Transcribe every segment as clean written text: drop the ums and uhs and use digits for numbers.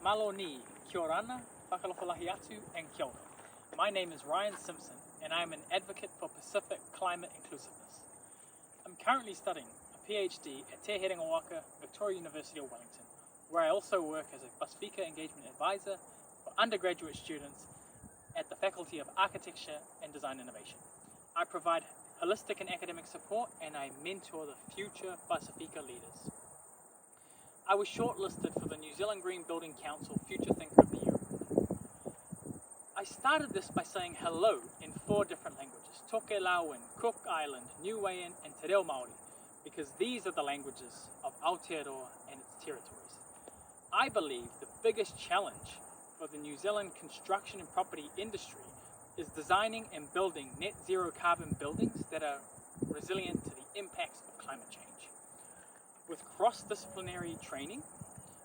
Malo ni, kia orana, whakalofalahi atu, and kia ora. My name is Ryan Simpson, and I am an advocate for Pacific climate inclusiveness. I'm currently studying a PhD at Te Herenga Waka, Victoria University of Wellington, where I also work as a Pasifika engagement advisor for undergraduate students at the Faculty of Architecture and Design Innovation. I provide holistic and academic support, and I mentor the future Pasifika leaders. I was shortlisted for the New Zealand Green Building Council Future Thinker of the Year. I started this by saying hello in 4 different languages: Tokelauan, Cook Island, Niuean, and Te Reo Māori, because these are the languages of Aotearoa and its territories. I believe the biggest challenge for the New Zealand construction and property industry is designing and building net zero carbon buildings that are resilient to the impacts of climate change. With cross-disciplinary training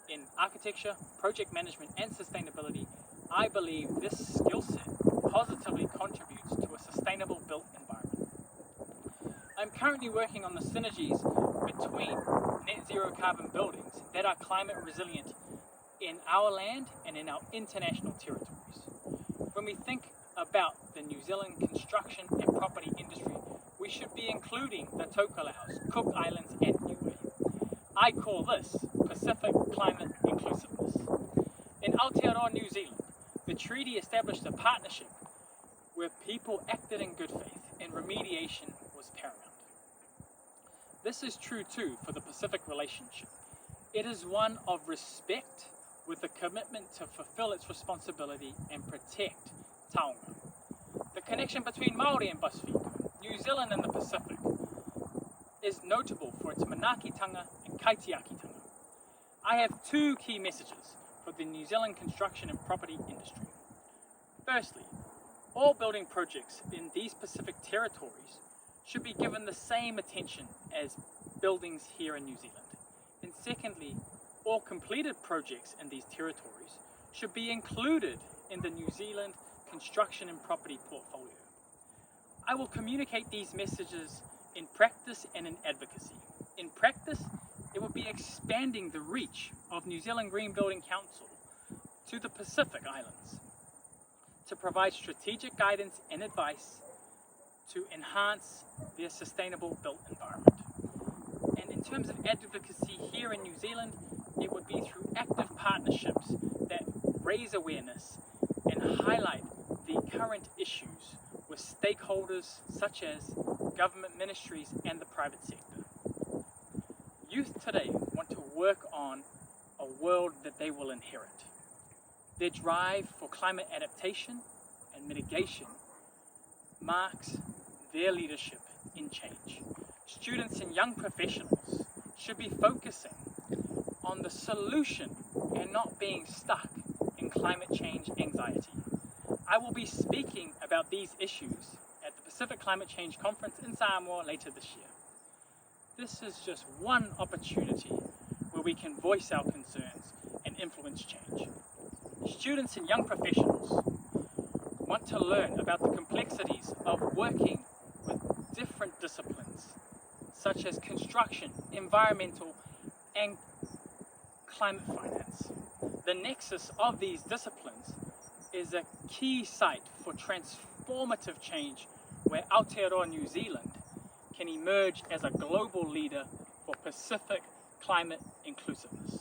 in architecture, project management, and sustainability, I believe this skill set positively contributes to a sustainable built environment. I'm currently working on the synergies between net zero carbon buildings that are climate resilient in our land and in our international territories. When we think about the New Zealand construction and property industry, we should be including the Tokelau's, Cook Islands, and Niue. I call this Pacific climate inclusiveness. In Aotearoa, New Zealand, the treaty established a partnership where people acted in good faith and remediation was paramount. This is true too for the Pacific relationship. It is one of respect with a commitment to fulfill its responsibility and protect taonga. The connection between Māori and Pasifika, New Zealand and the Pacific, is notable for its manaakitanga and kaitiakitanga. I have 2 key messages for the New Zealand construction and property industry. Firstly, all building projects in these Pacific territories should be given the same attention as buildings here in New Zealand. And secondly, all completed projects in these territories should be included in the New Zealand construction and property portfolio. I will communicate these messages in practice and in advocacy. In practice, it will be expanding the reach of New Zealand Green Building Council to the Pacific Islands to provide strategic guidance and advice to enhance their sustainable built environment. And in terms of advocacy here in New Zealand, it would be through active partnerships that raise awareness and highlight the current issues with stakeholders such as government ministries and the private sector. Youth today want to work on a world that they will inherit. Their drive for climate adaptation and mitigation marks their leadership in change. Students and young professionals should be focusing on the solution and not being stuck in climate change anxiety. I will be speaking about these issues at the Pacific Climate Change Conference in Samoa later this year. This is just one opportunity where we can voice our concerns and influence change. Students and young professionals want to learn about the complexities of working with different disciplines such as construction, environmental, and climate finance. The nexus of these disciplines is a key site for transformative change where Aotearoa, New Zealand can emerge as a global leader for Pacific climate inclusiveness.